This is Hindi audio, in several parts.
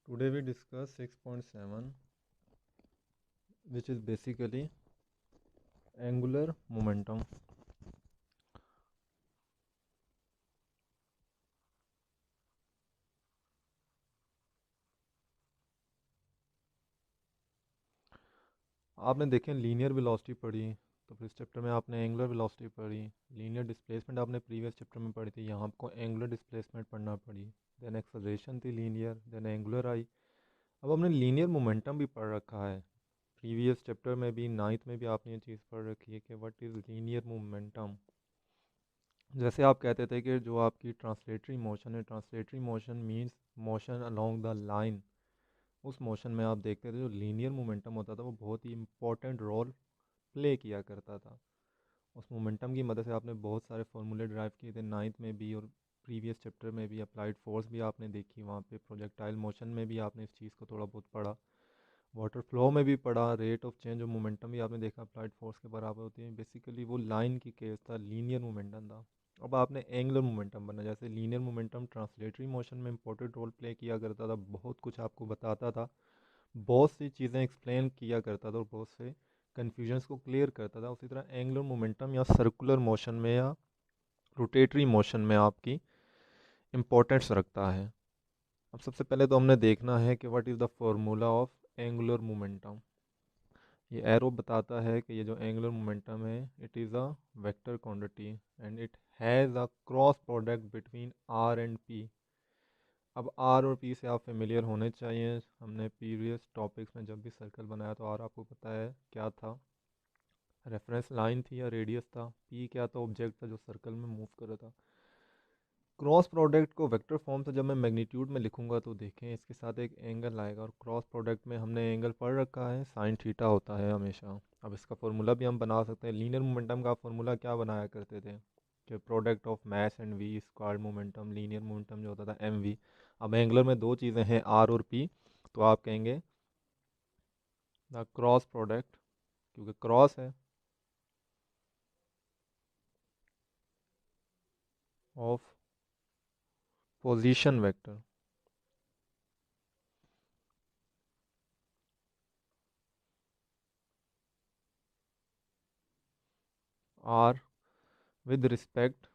Today we discuss 6.7, which is basically angular momentum. आपने देखें लीनियर वेलोसिटी पढ़ी, तो फिर इस चैप्टर में आपने एंगुलर वेलोसिटी पढ़ी। लीनियर डिस्प्लेसमेंट आपने प्रीवियस चैप्टर में पढ़ी थी, यहाँ आपको एंगुलर डिस्प्लेसमेंट पढ़ना पड़ी। देन एक्सेलरेशन थी लीनियर, देन एंगुलर आई। अब हमने लीनियर मोमेंटम भी पढ़ रखा है प्रीवियस चैप्टर में भी, नाइन्थ में भी आपने ये चीज़ पढ़ रखी है कि व्हाट इज़ लीनियर मोमेंटम। जैसे आप कहते थे कि जो आपकी ट्रांसलेटरी मोशन है, translatory motion means motion along the line. उस मोशन में आप देखते थे जो लीनियर मोमेंटम होता था वो बहुत ही इंपॉर्टेंट रोल प्ले किया करता था। उस मोमेंटम की मदद से आपने बहुत सारे फार्मूले ड्राइव किए थे नाइन्थ में भी, और प्रीवियस चैप्टर में भी अप्लाइड फोर्स भी आपने देखी वहाँ पे, प्रोजेक्टाइल मोशन में भी आपने इस चीज़ को थोड़ा बहुत पढ़ा, वाटर फ्लो में भी पढ़ा। Rate of change of momentum भी आपने देखा अप्लाइड फोर्स के बराबर होती है। बेसिकली वो लाइन की केस था, लीनियर मोमेंटम था। अब आपने एंगुलर मोमेंटम बनना, जैसे लीनियर मोमेंटम ट्रांसलेटरी मोशन में इंपॉर्टेंट रोल प्ले किया करता था, बहुत कुछ आपको बताता था, बहुत सी चीज़ें एक्सप्लेन किया करता था और बहुत से कन्फ्यूजन्स को क्लियर करता था। उसी तरह एंगुलर मोमेंटम या सर्कुलर मोशन में या रोटेटरी मोशन में आपकी इम्पोर्टेंस रखता है। अब सबसे पहले तो हमने देखना है कि what is the formula of angular momentum. ये एरो बताता है कि ये जो एंगुलर मोमेंटम है, it is a vector quantity and it has a cross product between R and P. अब आर और पी से आप फेमिलियर होने चाहिए। हमने प्रीवियस टॉपिक्स में जब भी सर्कल बनाया तो आर आपको पता है क्या था, रेफरेंस लाइन थी या रेडियस था। पी क्या था, ऑब्जेक्ट था जो सर्कल में मूव कर रहा था। क्रॉस प्रोडक्ट को वेक्टर फॉर्म से जब मैं मैग्नीट्यूड में लिखूंगा तो देखें इसके साथ एक एंगल आएगा, और क्रॉस प्रोडक्ट में हमने एंगल पढ़ रखा है, साइन थीटा होता है हमेशा। अब इसका फॉर्मूला भी हम बना सकते हैं। लीनियर मोमेंटम का फॉर्मूला क्या बनाया करते थे कि product of mass and V squared momentum, linear momentum जो होता था एम वी। अब एंगुलर में दो चीज़ें हैं, आर और पी, तो आप कहेंगे द क्रॉस प्रोडक्ट, क्योंकि क्रॉस है, of position vector R with respect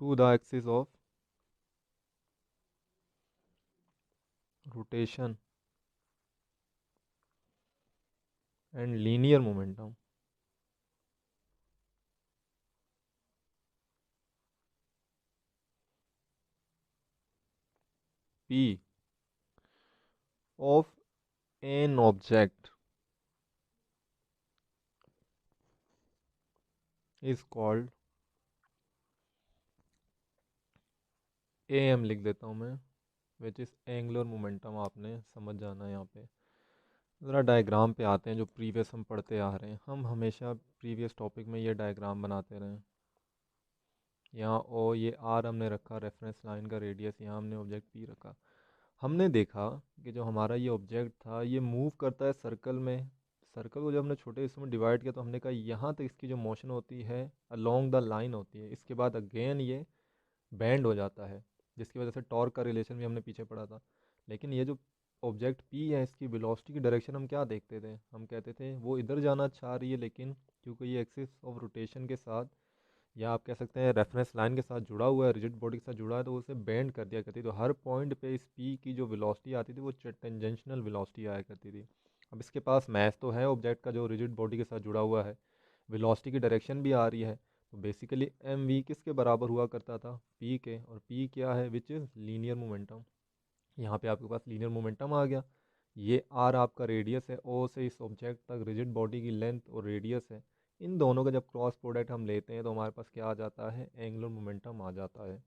to the axis of rotation and linear momentum. P of an object is called, AM लिख देता हूँ मैं, विच इज़ एंगुलर मोमेंटम। आपने समझ जाना है यहाँ पे। ज़रा डायग्राम पे आते हैं जो प्रीवियस हम पढ़ते आ रहे हैं। हम हमेशा प्रीवियस टॉपिक में ये डायग्राम बनाते रहे। यहाँ ओ, ये आर हमने रखा रेफरेंस लाइन का रेडियस, यहाँ हमने ऑब्जेक्ट पी रखा। हमने देखा कि जो हमारा ये ऑब्जेक्ट था ये मूव करता है सर्कल में। सर्कल को जब हमने छोटे हिस्सों में डिवाइड किया तो हमने कहा यहाँ तक इसकी जो मोशन होती है अलोंग द लाइन होती है, इसके बाद अगेन ये बैंड हो जाता है, जिसकी वजह से टॉर्क का रिलेशन भी हमने पीछे पढ़ा था। लेकिन ये जो ऑब्जेक्ट पी है, इसकी वेलोसिटी की डायरेक्शन हम क्या देखते थे, हम कहते थे वो इधर जाना चाह रही है, लेकिन क्योंकि ये एक्सिस ऑफ रोटेशन के साथ, या आप कह सकते हैं रेफरेंस लाइन के साथ जुड़ा हुआ है, रिजिड बॉडी के साथ जुड़ा है, तो उसे बेंड कर दिया करती। तो हर पॉइंट पे इस पी की जो वेलोसिटी आती थी वो टेंजेंशनल वेलोसिटी आया करती थी। अब इसके पास मैस तो है ऑब्जेक्ट का जो रिजिड बॉडी के साथ जुड़ा हुआ है, वेलोसिटी की डायरेक्शन भी आ रही है, तो बेसिकली एम वी किसके बराबर हुआ करता था, पी के। और पी क्या है, विच इज़ लीनियर मोमेंटम। यहाँ पे आपके पास लीनियर मोमेंटम आ गया। ये आर आपका रेडियस है, ओ से इस ऑब्जेक्ट तक रिजिड बॉडी की लेंथ और रेडियस है। इन दोनों का जब क्रॉस प्रोडक्ट हम लेते हैं तो हमारे पास क्या आ जाता है, एंगुलर मोमेंटम आ जाता है।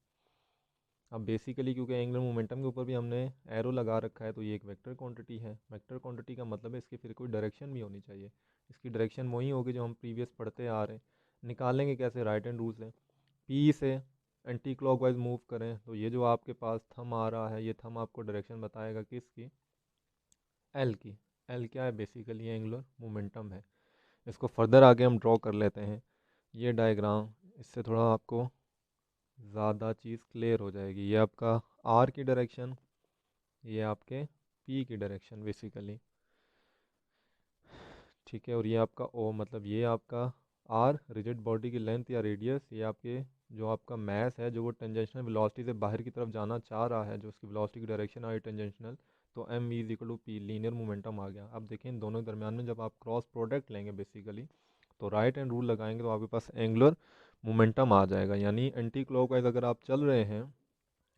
अब बेसिकली क्योंकि एंगुलर मोमेंटम के ऊपर भी हमने एरो लगा रखा है, तो ये एक वेक्टर क्वांटिटी है। वेक्टर क्वांटिटी का मतलब है इसकी फिर कोई डायरेक्शन भी होनी चाहिए। इसकी डायरेक्शन वही होगी जो हम प्रीवियस पढ़ते आ रहे हैं। निकालेंगे कैसे, राइट हैंड रूल से। पी से एंटी क्लॉकवाइज मूव करें तो ये जो आपके पास थंब आ रहा है, ये थंब आपको डायरेक्शन बताएगा किसकी, एल की। एल क्या है, बेसिकली एंगुलर मोमेंटम है। इसको फर्दर आगे हम ड्रॉ कर लेते हैं। ये डायग्राम, इससे थोड़ा आपको ज़्यादा चीज़ क्लियर हो जाएगी। ये आपका आर की डायरेक्शन, ये आपके पी की डायरेक्शन बेसिकली, ठीक है। और ये आपका ओ, मतलब ये आपका आर रिजिड बॉडी की लेंथ या रेडियस, ये आपके जो आपका मैस है जो वो टेंजेंशनल वेलोसिटी से बाहर की तरफ जाना चाह रहा है, जो उसकी वेलोसिटी की डायरेक्शन आई टेंजेंशनल, तो M V is equal to P, linear momentum आ गया। अब देखिए इन दोनों के दरमियान में जब आप क्रॉस प्रोडक्ट लेंगे बेसिकली, तो राइट हैंड रूल लगाएंगे तो आपके पास एंगुलर मोमेंटम आ जाएगा। यानी एंटी क्लॉकवाइज अगर आप चल रहे हैं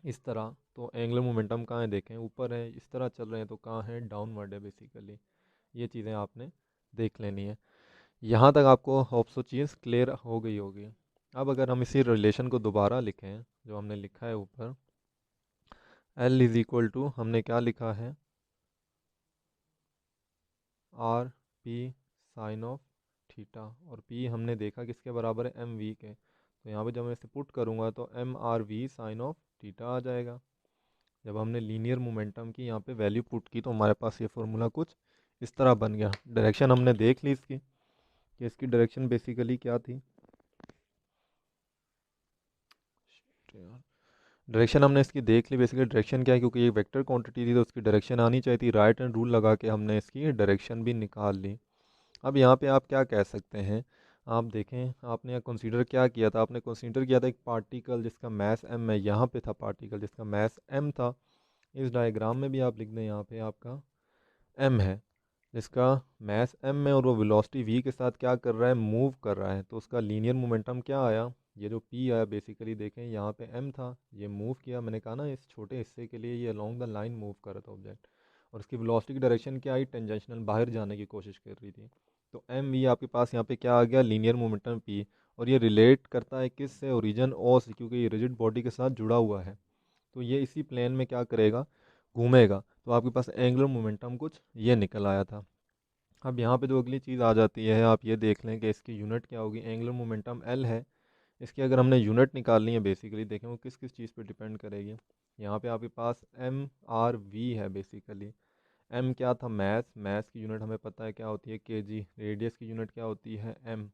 इस तरह, तो एंगुलर मोमेंटम कहाँ है, देखें ऊपर है। इस तरह चल रहे हैं तो कहाँ है, डाउनवर्ड है बेसिकली। ये चीज़ें आपने देख लेनी है। यहाँ तक आपको होप सो चीज़ क्लियर हो गई होगी। अब अगर हम इसी रिलेशन को दोबारा लिखें जो हमने लिखा है ऊपर, L इज इक्वल टू हमने क्या लिखा है, R P sine of theta, और पी हमने देखा किसके बराबर है, एम वी के। तो यहाँ पे जब मैं इसे पुट करूँगा तो M R V sine of theta आ जाएगा। जब हमने लीनियर मोमेंटम की यहाँ पे वैल्यू पुट की तो हमारे पास ये फार्मूला कुछ इस तरह बन गया। डायरेक्शन हमने देख ली इसकी, कि इसकी डायरेक्शन बेसिकली क्या थी, डायरेक्शन हमने इसकी देख ली। बेसिकली डायरेक्शन क्या है, क्योंकि ये वेक्टर क्वांटिटी थी तो उसकी डायरेक्शन आनी चाहिए थी। राइट हैंड रूल लगा के हमने इसकी डायरेक्शन भी निकाल ली। अब यहाँ पे आप क्या कह सकते हैं, आप देखें आपने यहाँ कंसीडर क्या किया था, आपने कंसीडर किया था एक पार्टिकल जिसका मैस एम है। यहाँ पे था पार्टिकल जिसका मैस एम था। इस डायग्राम में भी आप लिख दें, यहाँ पे आपका एम है जिसका मैस एम है और वो वेलोसिटी वी के साथ क्या कर रहा है, मूव कर रहा है। तो उसका लीनियर मोमेंटम क्या आया, ये जो पी आया बेसिकली, देखें यहाँ पे एम था, ये मूव किया। मैंने कहा ना इस छोटे हिस्से के लिए ये अलोंग द लाइन मूव कर रहा था ऑब्जेक्ट, और उसकी वेलोसिटी की डायरेक्शन क्या आई, टेंजेंशनल, बाहर जाने की कोशिश कर रही थी। तो एम वी आपके पास यहाँ पे क्या आ गया, लीनियर मोमेंटम पी। और ये रिलेट करता है किस से, ओरिजिन ओ से, क्योंकि ये रिजिड बॉडी के साथ जुड़ा हुआ है। तो ये इसी प्लेन में क्या करेगा, घूमेगा। तो आपके पास एंगुलर मोमेंटम कुछ ये निकल आया था। अब यहाँ पे जो अगली चीज़ आ जाती है, आप ये देख लें कि इसकी यूनिट क्या होगी। एंगुलर मोमेंटम एल है, इसकी अगर हमने यूनिट निकालनी है बेसिकली, देखें वो किस किस चीज़ पे डिपेंड करेगी। यहाँ पे आपके पास एम आर वी है बेसिकली। एम क्या था, मैस, मैस की यूनिट हमें पता है क्या होती है, के जी। रेडियस की यूनिट क्या होती है, एम।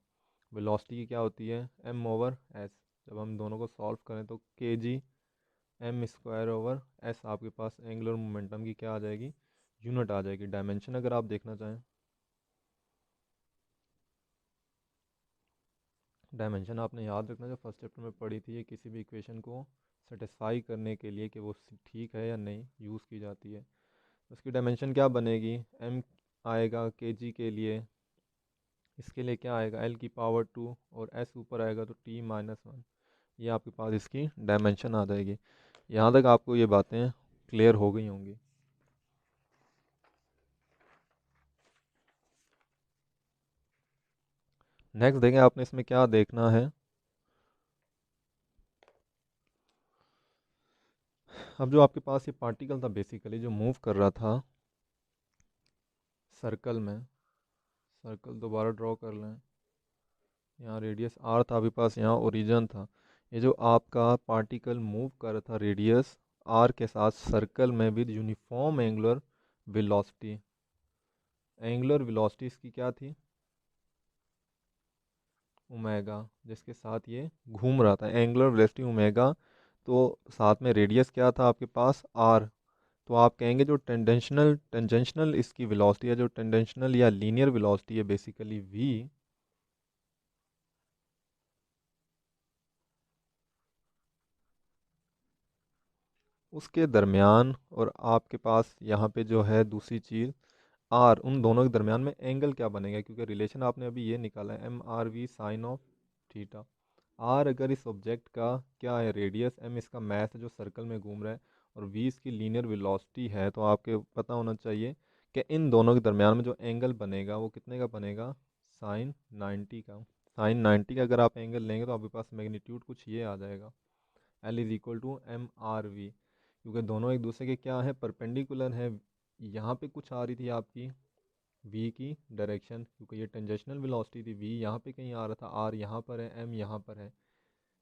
वेलोसिटी की क्या होती है, एम ओवर एस। जब हम दोनों को सॉल्व करें तो K G M square over S आपके पास एंगुलर मोमेंटम की क्या आ जाएगी, यूनिट आ जाएगी। डायमेंशन अगर आप देखना चाहें, डायमेंशन आपने याद रखना जो फर्स्ट चैप्टर में पढ़ी थी, ये किसी भी इक्वेशन को सेटिस्फाई करने के लिए कि वो ठीक है या नहीं यूज़ की जाती है। उसकी डायमेंशन क्या बनेगी, एम आएगा के जी के लिए, इसके लिए क्या आएगा, एल की पावर 2, और एस ऊपर आएगा तो टी माइनस 1। ये आपके पास इसकी डायमेंशन आ जाएगी। यहाँ तक आपको ये बातें क्लियर हो गई होंगी। नेक्स्ट देखें आपने इसमें क्या देखना है। अब जो आपके पास ये पार्टिकल था बेसिकली जो मूव कर रहा था सर्कल में, सर्कल दोबारा ड्रॉ कर लें। यहाँ रेडियस आर था आपके पास, यहाँ ओरिजिन था। ये जो आपका पार्टिकल मूव कर रहा था रेडियस आर के साथ सर्कल में with uniform angular velocity. Angular velocity इसकी क्या थी, ओमेगा, जिसके साथ ये घूम रहा था। एंगुलर वेलोसिटी ओमेगा, तो साथ में रेडियस क्या था आपके पास, आर। तो आप कहेंगे जो टेंजेंशनल टेंजेंशनल इसकी वेलोसिटी है, जो टेंजेंशनल या लीनियर वेलोसिटी है बेसिकली वी, उसके दरमियान और आपके पास यहाँ पे जो है दूसरी चीज़ आर, उन दोनों के दरमियान में एंगल क्या बनेगा, क्योंकि रिलेशन आपने अभी ये निकाला है M R V sine of theta. R अगर इस ऑब्जेक्ट का क्या है, रेडियस, एम इसका मैथ है जो सर्कल में घूम रहा है, और वी इसकी लीनियर वेलोसिटी है, तो आपके पता होना चाहिए कि इन दोनों के दरमियान में जो एंगल बनेगा वो कितने का बनेगा, साइन 90 का। साइन 90 का अगर आप एंगल लेंगे तो आपके पास मैग्नीट्यूड कुछ ये आ जाएगा, L is equal to M R V, क्योंकि दोनों एक दूसरे के क्या है, परपेंडिकुलर है। यहाँ पे कुछ आ रही थी आपकी v की डायरेक्शन, क्योंकि ये टेंजेंशनल वेलोसिटी थी। v यहाँ पे कहीं आ रहा था, r यहाँ पर है, m यहाँ पर है।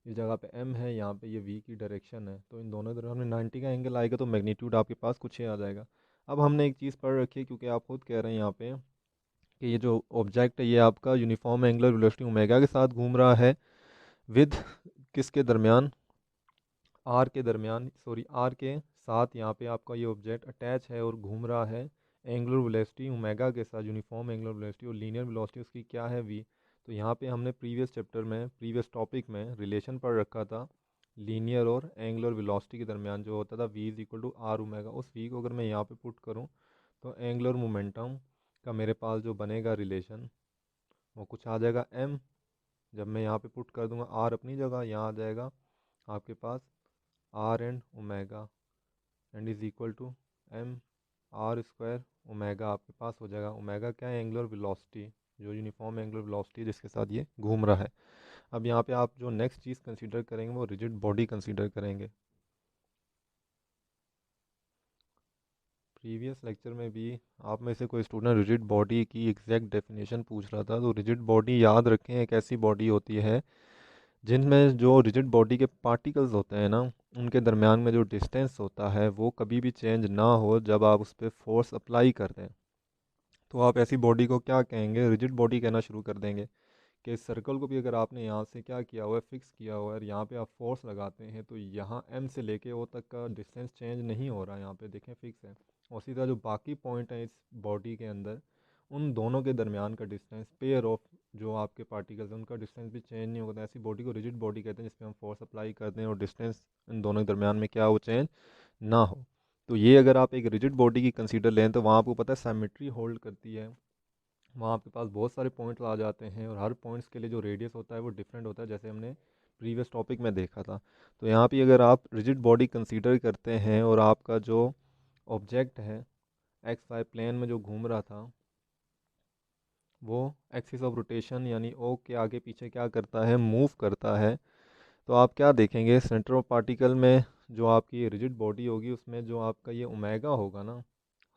इस जगह पे m है, यहाँ पे ये v की डायरेक्शन है। तो इन दोनों तरफ में 90 का एंगल आएगा तो मैग्नीट्यूड आपके पास कुछ ही आ जाएगा। अब हमने एक चीज़ पढ़ रखी है, क्योंकि आप खुद कह रहे हैं यहाँ पे कि ये जो ऑब्जेक्ट है ये आपका यूनिफॉर्म एंगुलर वेलोसिटी ओमेगा के साथ घूम रहा है विद किसके दरमियान, आर के दरमियान, सॉरी आर के साथ यहाँ पे आपका ये ऑब्जेक्ट अटैच है और घूम रहा है एंगुलर वेलोसिटी ओमेगा के साथ, यूनिफॉर्म एंगुलर वेलोसिटी, और लीनियर वेलोसिटी उसकी क्या है वी। तो यहाँ पे हमने प्रीवियस चैप्टर में, प्रीवियस टॉपिक में रिलेशन पढ़ रखा था लीनियर और एंगुलर वेलोसिटी के दरमियान जो होता था v is equal to R omega. उस v को अगर मैं यहाँ पे पुट करूँ तो एंगुलर मोमेंटम का मेरे पास जो बनेगा रिलेशन वो कुछ आ जाएगा m। जब मैं यहाँ पे पुट कर दूंगा r अपनी जगह, यहाँ आ जाएगा आपके पास R and omega and is equal to M R square omega. आपके पास हो जाएगा ओमेगा क्या है, एंगुलर वेलोसिटी, जो यूनिफॉर्म एंगुलर वेलोसिटी जिसके साथ ये घूम रहा है। अब यहाँ पे आप जो नेक्स्ट चीज़ कंसीडर करेंगे वो रिजिड बॉडी कंसीडर करेंगे। प्रीवियस लेक्चर में भी आप में से कोई स्टूडेंट रिजिड बॉडी की एग्जैक्ट डेफिनेशन पूछ रहा था। तो रिजिड बॉडी याद रखें एक ऐसी बॉडी होती है जिनमें जो रिजिड बॉडी के पार्टिकल्स होते हैं ना, उनके दरमियान में जो डिस्टेंस होता है वो कभी भी चेंज ना हो जब आप उस पर फोर्स अप्लाई कर दें। तो आप ऐसी बॉडी को क्या कहेंगे, रिजिड बॉडी कहना शुरू कर देंगे। कि इस सर्कल को भी अगर आपने यहाँ से क्या किया हुआ है, फिक्स किया हुआ है, और यहाँ पे आप फोर्स लगाते हैं तो यहाँ एम से लेके ओ तक का डिस्टेंस चेंज नहीं हो रहा है, यहाँ पे देखें फिक्स है। और उसी तरह जो बाकी पॉइंट हैं इस बॉडी के अंदर, उन दोनों के दरमियान का डिस्टेंस, पेयर ऑफ जो आपके पार्टिकल्स हैं उनका डिस्टेंस भी चेंज नहीं होता। ऐसी बॉडी को रिजिड बॉडी कहते हैं जिसपे हम फोर्स अप्लाई करते हैं और डिस्टेंस इन दोनों के दरमियान में क्या हो, चेंज ना हो। तो ये अगर आप एक रिजिड बॉडी की कंसीडर लें तो वहाँ आपको पता है सिमेट्री होल्ड करती है। वहाँ आपके पास बहुत सारे पॉइंट्स आ जाते हैं और हर पॉइंट्स के लिए जो रेडियस होता है वो डिफरेंट होता है, जैसे हमने प्रीवियस टॉपिक में देखा था। तो यहाँ पे अगर आप रिजिड बॉडी कंसीडर करते हैं और आपका जो ऑब्जेक्ट है एक्स वाई प्लेन में जो घूम रहा था वो एक्सिस ऑफ रोटेशन यानी ओ के आगे पीछे क्या करता है, मूव करता है। तो आप क्या देखेंगे, सेंटर ऑफ पार्टिकल में जो आपकी रिजिड बॉडी होगी उसमें जो आपका ये ओमेगा होगा ना,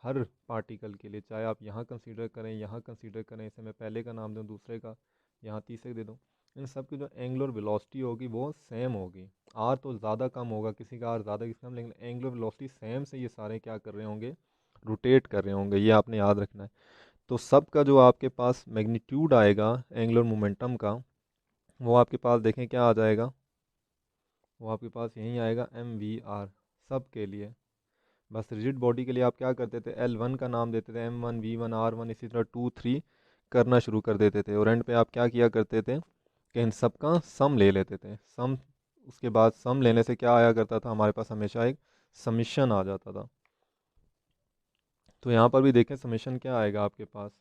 हर पार्टिकल के लिए, चाहे आप यहाँ कंसीडर करें, यहाँ कंसीडर करें, इसे मैं पहले का नाम दूँ, दूसरे का यहाँ तीसरे दे दूँ, इन सब की जो एंगुलर वेलोसिटी होगी वो सेम होगी। आर तो ज़्यादा कम होगा, किसी का आर ज़्यादा किसी का कम, लेकिन एंगुलर वेलोसिटी सेम से ये सारे क्या कर रहे होंगे, रोटेट कर रहे होंगे। ये आपने याद रखना है। तो सब का जो आपके पास मैग्नीट्यूड आएगा एंगुलर मोमेंटम का, वो आपके पास देखें क्या आ जाएगा, वो आपके पास यहीं आएगा एम वी आर, सब के लिए। बस रिजिड बॉडी के लिए आप क्या करते थे, L1 का नाम देते थे, M1 V1 R1, इसी तरह 2 3 करना शुरू कर देते थे, और एंड पे आप क्या किया करते थे कि इन सब का सम ले लेते थे। सम, उसके बाद सम लेने से क्या आया करता था, हमारे पास हमेशा एक समिशन आ जाता था। तो यहाँ पर भी देखें समिशन क्या आएगा आपके पास,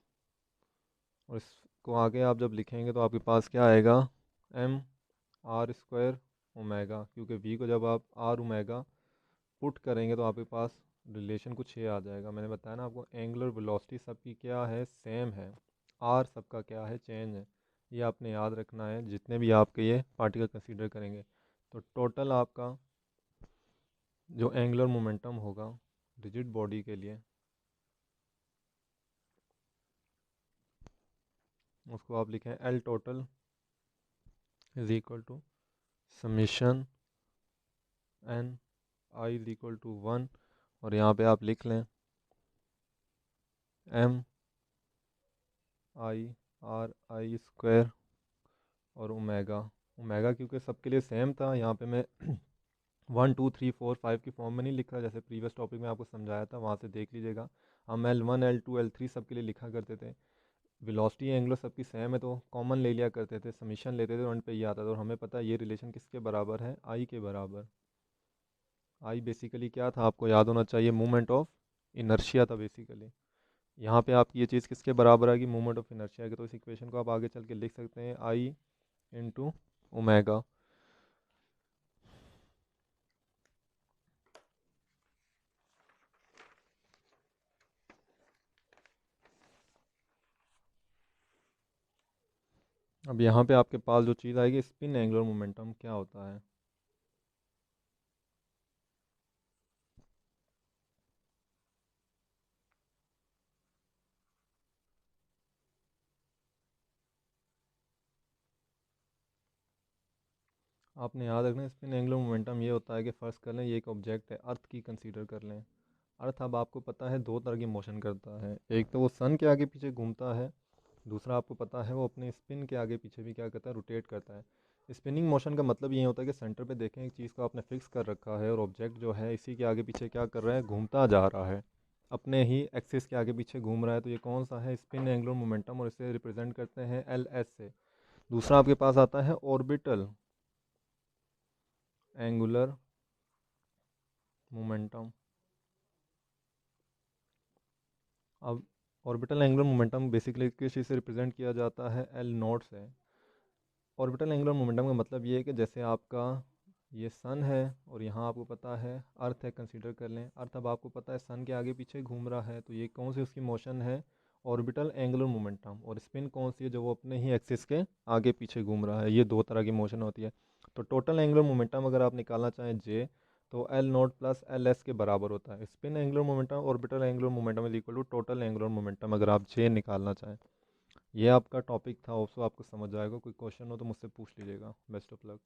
और इसको आगे आप जब लिखेंगे तो आपके पास क्या आएगा, एम आर स्क्वायर ओमेगा, क्योंकि वी को जब आप आर ओमेगा पुट करेंगे तो आपके पास रिलेशन कुछ ये आ जाएगा। मैंने बताया ना आपको, एंगुलर वेलोसिटी सबकी क्या है, सेम है, आर सबका क्या है, चेंज है। ये आपने याद रखना है जितने भी आपके ये पार्टिकल कंसीडर करेंगे। तो टोटल आपका जो एंगुलर मोमेंटम होगा रिजिड बॉडी के लिए, उसको आप लिखें L total is equal to summation N I is equal to 1, और यहाँ पे आप लिख लें M I R I square और ओमेगा। ओमेगा क्योंकि सबके लिए सेम था, यहाँ पे मैं 1 2 3 4 5 की फॉर्म में नहीं लिख रहा, जैसे प्रीवियस टॉपिक में आपको समझाया था, वहाँ से देख लीजिएगा। हम L1 L2 L3 सबके लिए लिखा करते थे। वेलोसिटी एंगुलर सबकी सेम है तो कॉमन ले लिया करते थे, समीशन लेते थे, और एंड पे ये आता था। और हमें पता है ये रिलेशन किसके बराबर है, आई के बराबर। आई बेसिकली क्या था, आपको याद होना चाहिए, मूवमेंट ऑफ इनर्शिया था बेसिकली। यहाँ पे आपकी ये चीज़ किसके बराबर आएगी, मूवमेंट ऑफ इनर्शिया के। तो इस इक्वेशन को आप आगे चल के लिख सकते हैं आई इंटू ओमेगा। अब यहाँ पे आपके पास जो चीज़ आएगी, स्पिन एंगुलर मोमेंटम क्या होता है। आपने याद रखना स्पिन एंगुलर मोमेंटम ये होता है कि फ़र्ज़ कर लें ये एक ऑब्जेक्ट है, अर्थ की कंसीडर कर लें। अर्थ अब आपको पता है दो तरह की मोशन करता है, एक तो वो सन के आगे पीछे घूमता है, दूसरा आपको पता है वो अपने स्पिन के आगे पीछे भी क्या करता है, रोटेट करता है। स्पिनिंग मोशन का मतलब ये होता है कि सेंटर पे देखें एक चीज़ को आपने फिक्स कर रखा है और ऑब्जेक्ट जो है इसी के आगे पीछे क्या कर रहा है, घूमता जा रहा है, अपने ही एक्सिस के आगे पीछे घूम रहा है। तो ये कौन सा है, स्पिन एंगुलर मोमेंटम, और इसे रिप्रेजेंट करते हैं एल एस से। दूसरा आपके पास आता है ऑर्बिटल एंगुलर मोमेंटम। अब ऑर्बिटल एंगुलर मोमेंटम बेसिकली किस चीज़ से रिप्रेजेंट किया जाता है, एल नॉट से। ऑर्बिटल एंगुलर मोमेंटम का मतलब ये है कि जैसे आपका ये सन है और यहाँ आपको पता है अर्थ है, कंसीडर कर लें अर्थ, अब आपको पता है सन के आगे पीछे घूम रहा है, तो ये कौन सी उसकी मोशन है, ऑर्बिटल एंगुलर मोमेंटम। और स्पिन कौन सी है, जो वो अपने ही एक्सिस के आगे पीछे घूम रहा है। ये दो तरह की मोशन होती है। तो टोटल एंगुलर मोमेंटम अगर आप निकालना चाहें जे, तो L naught plus L S के बराबर होता है। Spin angular momentum orbital angular momentum is equal to total angular momentum, अगर आप जे निकालना चाहें। ये आपका टॉपिक था, ऑल्सो आपको समझ आएगा। कोई क्वेश्चन हो तो मुझसे पूछ लीजिएगा। Best of luck.